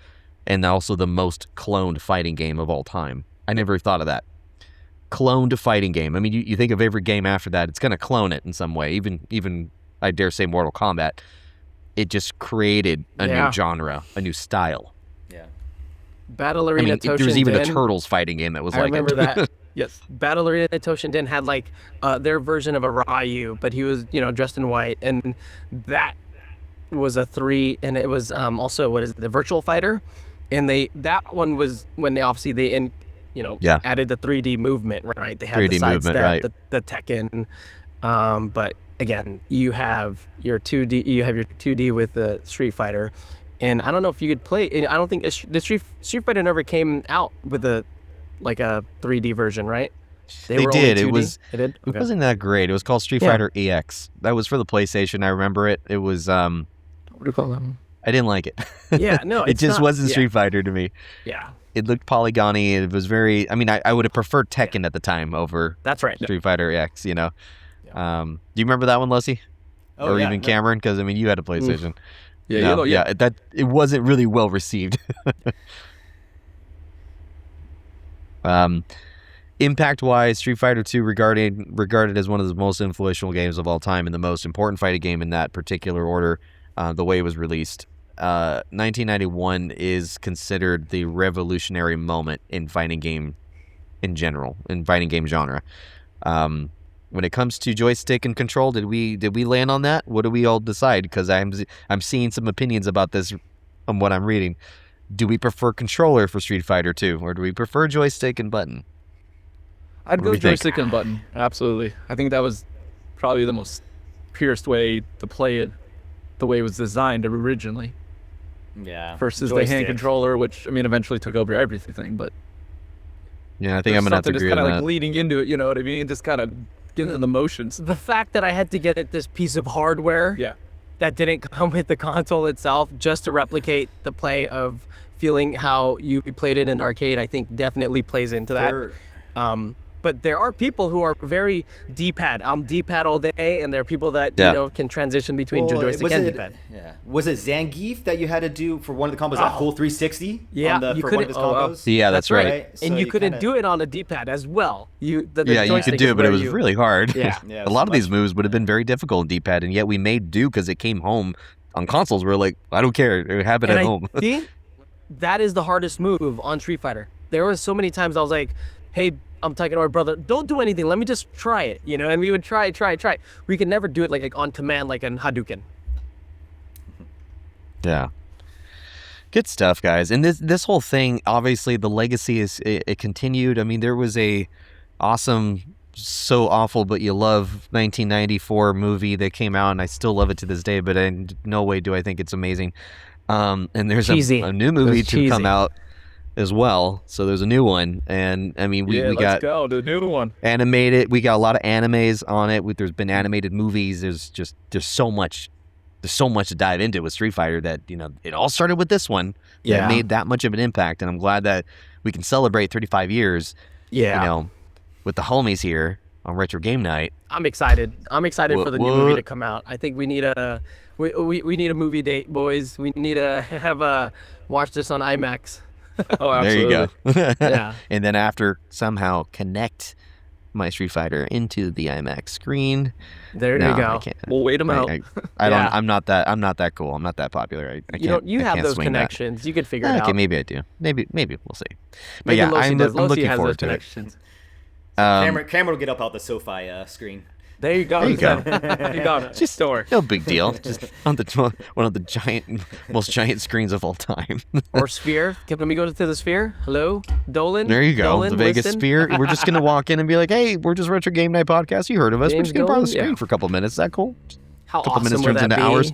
and also the most cloned fighting game of all time. I never thought of that. Cloned fighting game. I mean, you think of every game after that, it's going to clone it in some way. Even I dare say Mortal Kombat. It just created a new genre, a new style. Yeah. Battle Arena Toshinden. There's even a Turtles fighting game that was like it. I remember that. Yes. Battle Arena Toshinden had like their version of a Ryu, but he was, dressed in white, and that was a 3, and it was also the Virtual Fighter, and that one was when they obviously added the 3D movement, right? They had 3D the side movement, step, right. the Tekken, but again, you have your 2D with the Street Fighter, and I don't know if you could play. I don't think the Street Fighter never came out with a 3D version, right? They were did. Only 2D? It was. They did? It Okay. wasn't that great. It was called Street Fighter EX. That was for the PlayStation. I remember it. It was. What do you call them? I didn't like it. Yeah, no, it it's just not- wasn't yeah. Street Fighter to me. Yeah, It looked polygony. It was very. I mean, I would have preferred Tekken at the time over that's right. Street Fighter EX. Do you remember that one, Leslie? Oh, or yeah, even no. Cameron? Because I mean, you had a PlayStation. Yeah, No, that it wasn't really well received. Impact-wise, Street Fighter II regarded as one of the most influential games of all time and the most important fighting game in that particular order, the way it was released. 1991 is considered the revolutionary moment in fighting game in general, in fighting game genre. When it comes to joystick and control, did we land on that? What do we all decide? Because I'm seeing some opinions about this on what I'm reading. Do we prefer controller for Street Fighter 2, or do we prefer joystick and button? I'd What do go we think? joystick and button. Absolutely. I think that was probably the most purest way to play it, the way it was designed originally, Yeah. versus the hand Joystick. controller, which eventually took over everything. But Yeah, I think I'm gonna have to just agree kind on of that. like leading into it. You know what I mean? Just kind of getting in the motions. The fact that I had to get this piece of hardware Yeah. that didn't come with the console itself just to replicate the play of feeling how you played it in arcade, I think definitely plays into that. There- But there are people who are very D-pad. I'm D-pad all day, and there are people that Yeah. can transition between Well, joystick was and it- D-pad. Yeah. Was it Zangief that you had to do for one of the combos at full 360? Yeah, on you for one of his couldn't- combos? Yeah, that's right. Right. And So you you couldn't kinda- do it on a D-pad as well. The Yeah, you joystick could do is it, but it where was you- really hard. Yeah. Yeah, A lot of much- these moves would have been very difficult in D-pad, and yet we made do because it came home on consoles. We're like, I don't care, have it And at I home. think that is the hardest move on Street Fighter. There were so many times I was like, hey, I'm talking to our brother, don't do anything, let me just try it, and we would try. We could never do it like on command, like in Hadouken. Yeah. Good stuff, guys. And this whole thing, obviously, the legacy it continued. I mean, there was a awesome, so awful, but you love 1994 movie that came out, and I still love it to this day. But in no way do I think it's amazing. And there's a new movie to come out as well. So there's a new one, and I mean, we got the new one animated. We got a lot of animes on it. There's been animated movies. There's so much. There's so much to dive into with Street Fighter that, it all started with this one that made that much of an impact. And I'm glad that we can celebrate 35 years, with the homies here on Retro Game Night. I'm excited. For the new movie to come out. I think we need we need a movie date, boys. We need to have watch this on IMAX. Oh, absolutely. There you go. Yeah. And then after somehow connect my Street Fighter into the IMAX screen. There you go. I can't. We'll wait them out. I don't. I'm not that cool. I'm not that popular. I can't. You have those connections. You could figure it out. Okay, maybe I do. Maybe we'll see. But Maybe yeah, Losi I'm does. looking Losi has forward those to connections. it. Cameron will get up out the SoFi screen. There you go. There you go. You got it. Just no big deal. Just on one of the most giant screens of all time. Or Sphere. Let me go to the Sphere. Hello, Dolan. There you go. Dolan, the Vegas listen. Sphere. We're just gonna walk in and be like, "Hey, we're just Retro Game Night Podcast. You heard of us? We're James just gonna borrow the Dolan? screen Yeah. for a couple minutes. Is that cool? How couple awesome minutes would turns that into be? hours.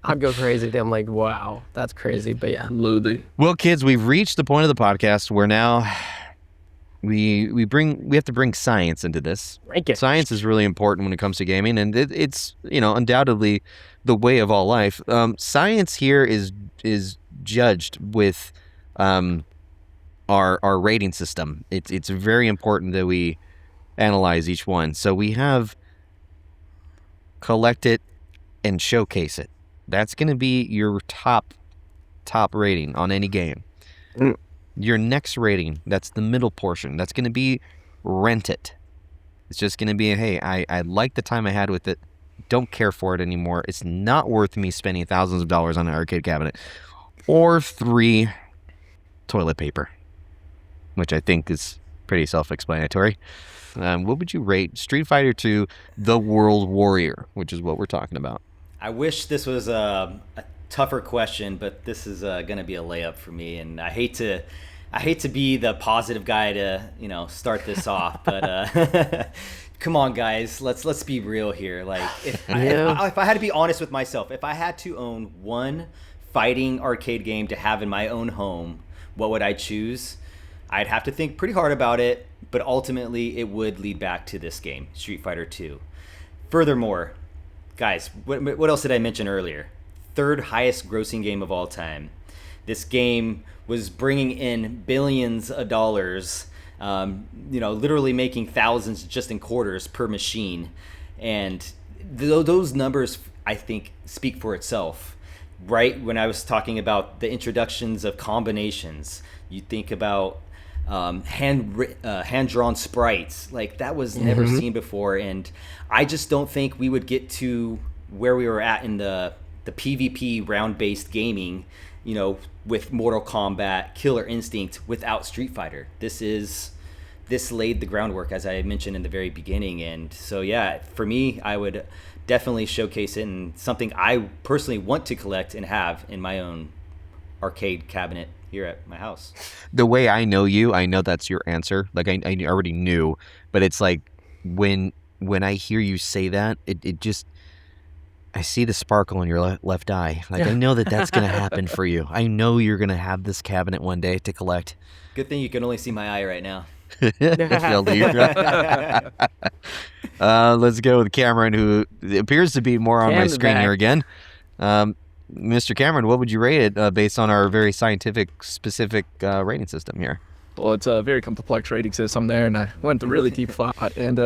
I'd go crazy. I'm like, wow, that's crazy. But yeah, Absolutely. Well, kids, we've reached the point of the podcast where now we have to bring science into this. rank it. Science is really important when it comes to gaming, and it's undoubtedly the way of all life. Science here is judged with our rating system. It's very important that we analyze each one. So we have collect it and showcase it. That's going to be your top rating on any game. Mm. Your next rating, that's the middle portion. That's going to be rent it. It's just going to be, hey, I like the time I had with it. Don't care for it anymore. It's not worth me spending thousands of dollars on an arcade cabinet. Or 3, toilet paper, which I think is pretty self-explanatory. What would you rate Street Fighter 2 The World Warrior, which is what we're talking about? I wish this was a tougher question, but this is going to be a layup for me, and I hate to be the positive guy to start this off, but come on, guys, let's be real here. Like, if I had to be honest with myself, if I had to own one fighting arcade game to have in my own home, what would I choose? I'd have to think pretty hard about it, but ultimately it would lead back to this game, Street Fighter 2. Furthermore, guys, what else did I mention earlier? 3rd highest grossing game of all time. This game was bringing in billions of dollars, literally making thousands just in quarters per machine. And those numbers, I think, speak for itself. Right when I was talking about the introductions of combinations, you think about hand-drawn sprites. Like, that was never seen before. And I just don't think we would get to where we were at in the PvP round-based gaming, with Mortal Kombat, Killer Instinct, without Street Fighter. This laid the groundwork, as I mentioned in the very beginning. And so, yeah, for me, I would definitely showcase it, and something I personally want to collect and have in my own arcade cabinet here at my house. The way I know you, I know that's your answer. Like, I already knew, but it's like when I hear you say that, it just, I see the sparkle in your left eye. Like, I know that's going to happen for you. I know you're going to have this cabinet one day to collect. Good thing you can only see my eye right now. Let's go with Cameron, who appears to be more on my screen here again. Mr. Cameron, what would you rate it based on our very scientific, specific rating system here? Well, it's a very complex rating system there, and I went to really deep thought. And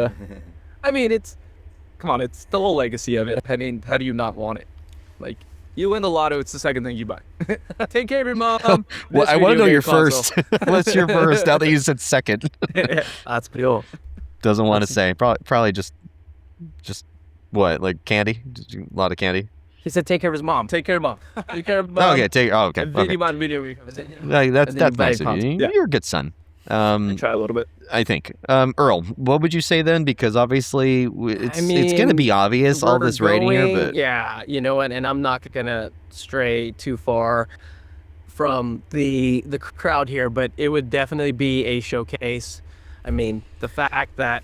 I mean, it's the whole legacy of it. I mean, how do you not want it? Like, you win the lotto, it's the second thing you buy. Take care of your mom. Well, I want to know your first. What's your first? Now that you said second. That's pretty cool. Doesn't want to say. Probably just what, like candy? Just a lot of candy. He said, "Take care of his mom." Take care of mom. Take care of mom. Okay. Okay. Like, that's nice of you. Yeah. You're a good son. I try a little bit. I think. Earl, what would you say then? Because obviously it's going to be obvious, all this rating here, but yeah, and I'm not gonna stray too far. from the crowd here, but it would definitely be a showcase. I mean, the fact that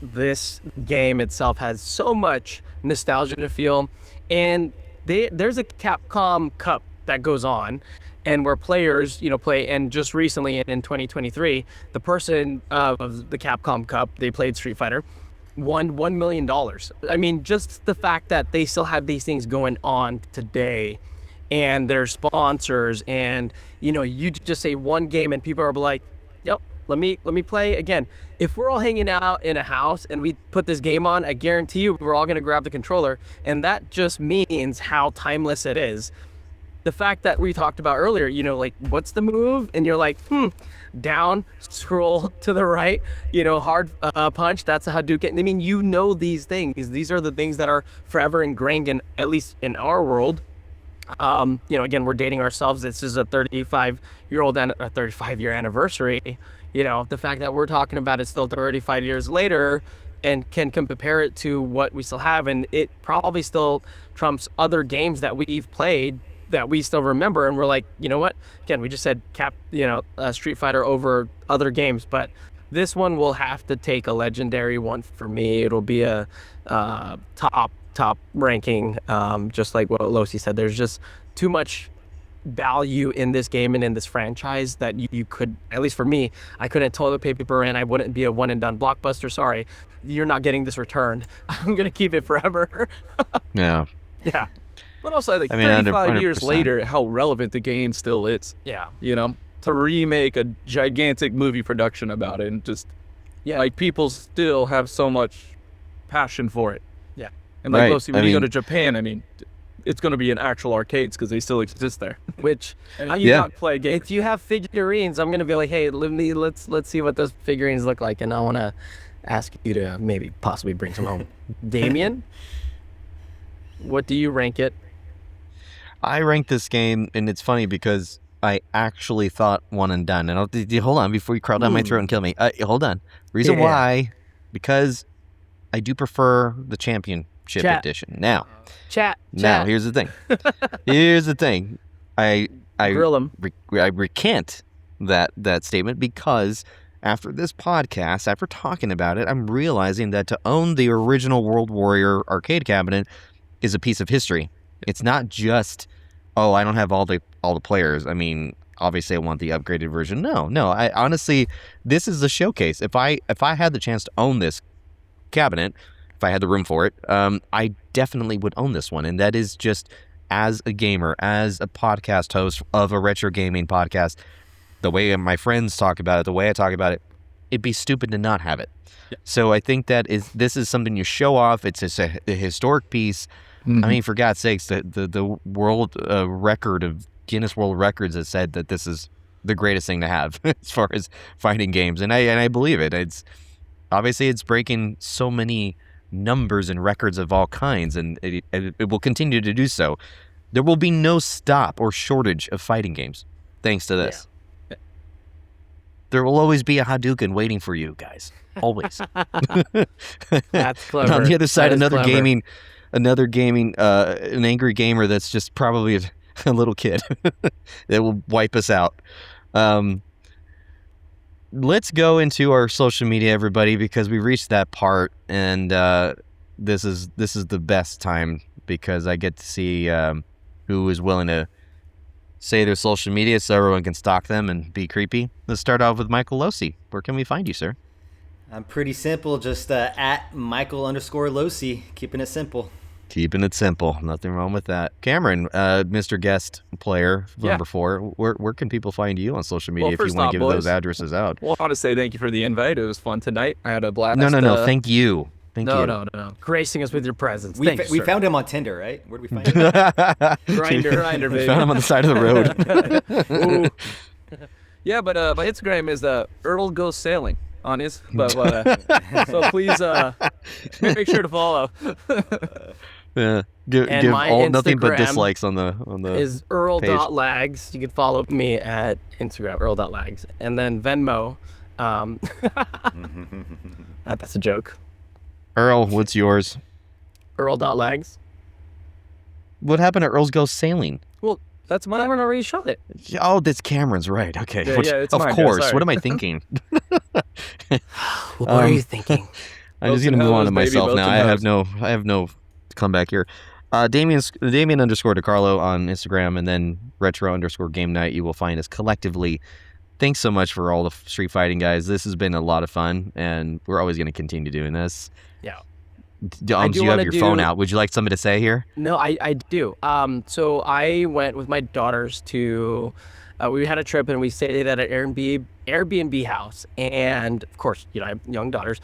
this game itself has so much nostalgia to feel, and there's a Capcom Cup that goes on, and where players, play. And just recently in 2023, the person of the Capcom Cup, they played Street Fighter, won $1 million. I mean, just the fact that they still have these things going on today, and their sponsors, and you just say one game, and people are like, "Yep, let me play again." If we're all hanging out in a house and we put this game on, I guarantee you we're all gonna grab the controller, and that just means how timeless it is. The fact that we talked about earlier, like, what's the move? And you're like, down, scroll to the right, hard punch, that's a Hadouken. I mean, these things. These are the things that are forever ingrained in, at least in our world. Again, we're dating ourselves. This is a 35-year anniversary. The fact that we're talking about it still 35 years later and can compare it to what we still have. And it probably still trumps other games that we've played that we still remember, and we're like, you know what? Again, we just said Street Fighter over other games, but this one will have to take a legendary one for me. It'll be a top ranking, just like what Losi said. There's just too much value in this game and in this franchise that you could, at least for me, I couldn't toilet paper and I wouldn't be a one and done blockbuster. Sorry, you're not getting this returned. I'm gonna keep it forever. Yeah. Yeah. But also, 35 years later, how relevant the game still is. Yeah. To remake a gigantic movie production about it, and just, people still have so much passion for it. Yeah. And Losi, when you go to Japan, I mean, it's going to be in actual arcades because they still exist there. Which, not play games. If you have figurines, I'm gonna be like, hey, let's see what those figurines look like, and I want to ask you to maybe possibly bring some home. Damien, what do you rank it? I ranked this game, and it's funny because I actually thought one and done. And hold on before you crawl down my throat and kill me. Hold on. Reason why, because I do prefer the championship edition. Now, here's the thing. I Grill him. I recant that statement because after this podcast, after talking about it, I'm realizing that to own the original World Warrior arcade cabinet is a piece of history. It's not just, I don't have all the players. I mean, obviously I want the upgraded version. No. I honestly, this is the showcase. If I had the chance to own this cabinet, if I had the room for it, I definitely would own this one. And that is just, as a gamer, as a podcast host of a retro gaming podcast, the way my friends talk about it, the way I talk about it, it'd be stupid to not have it. Yeah. So I think this is something you show off. It's just a historic piece. Mm-hmm. I mean, for God's sakes, the world record of Guinness World Records has said that this is the greatest thing to have as far as fighting games, and I believe it. It's obviously it's breaking so many numbers and records of all kinds, and it will continue to do so. There will be no stop or shortage of fighting games thanks to this. Yeah. There will always be a Hadouken waiting for you guys. Always. That's clever. And on the other side, an angry gamer that's just probably a little kid that will wipe us out. Let's go into our social media, everybody, because we reached that part, and this is the best time because I get to see who is willing to say their social media so everyone can stalk them and be creepy. Let's start off with Michael Losi. Where can we find you, sir? I'm pretty simple, just at Michael_Losi, keeping it simple. Keeping it simple. Nothing wrong with that. Cameron, Mr. Guest Player, number 4, where can people find you on social media if you want to give those addresses out? Well, I want to say thank you for the invite. It was fun tonight. I had a blast. No. Thank you. No. Gracing us with your presence. We found him on Tinder, right? Where did we find him? Grinder, baby. Found him on the side of the road. Yeah, but my Instagram is Earl Goes Sailing on his. But so please make sure to follow. Yeah, give all nothing but dislikes on the is Earl.lags. You can follow me at Instagram, Earl.lags, and then Venmo. That's a joke. Earl, what's yours? Earl.lags. What happened to Earl's Go Sailing? Well, That's mine. I haven't already shot it. Oh, that's Cameron's, right? Okay, Yeah, it's of mine, yeah, course. sorry. What am I thinking? What are you thinking? I'm just Boats and gonna move on to hose, baby, myself boats now. and I have no comeback here. Damien _ DeCarlo on Instagram, and then retro _ game night. You will find us collectively. Thanks so much for all the street fighting, guys. This has been a lot of fun, and we're always going to continue doing this. Yeah. Do you have your phone out? Would you like something to say here? No, I do. So I went with my daughters to. We had a trip and we stayed at an Airbnb house, and of course, I have young daughters,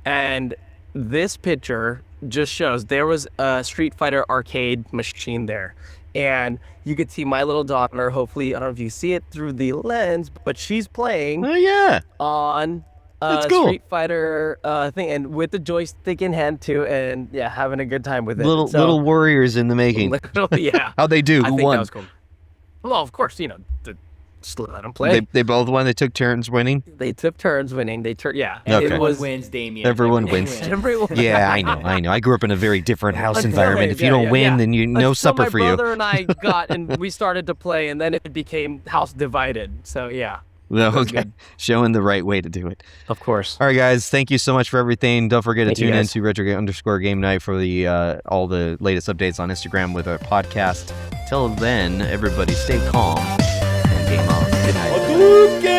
and this picture just shows there was a Street Fighter arcade machine there. And you could see my little daughter, hopefully, I don't know if you see it through the lens, but she's playing Oh yeah, on That's cool. Street Fighter thing, and with the joystick in hand too, and yeah, having a good time with it. little warriors in the making. Literally, yeah. How'd they do? I Who think won? that was cool. Well, of course, just let them play. They both won. They took turns winning. They took turns winning. Yeah. Okay. Everyone wins, Damien. Everyone wins. Everyone. Yeah, I know. I grew up in a very different house environment. If you Yeah, don't yeah, win, yeah. then no Until supper my for you. brother and I got, and we started to play, and then it became house divided. So yeah. No, was okay. good. Showing the right way to do it. Of course. All right, guys. Thank you so much for everything. Don't forget to Thank you, tune in guys. to retro _ game night for the all the latest updates on Instagram with our podcast. Till then, everybody stay calm and game on. Good night.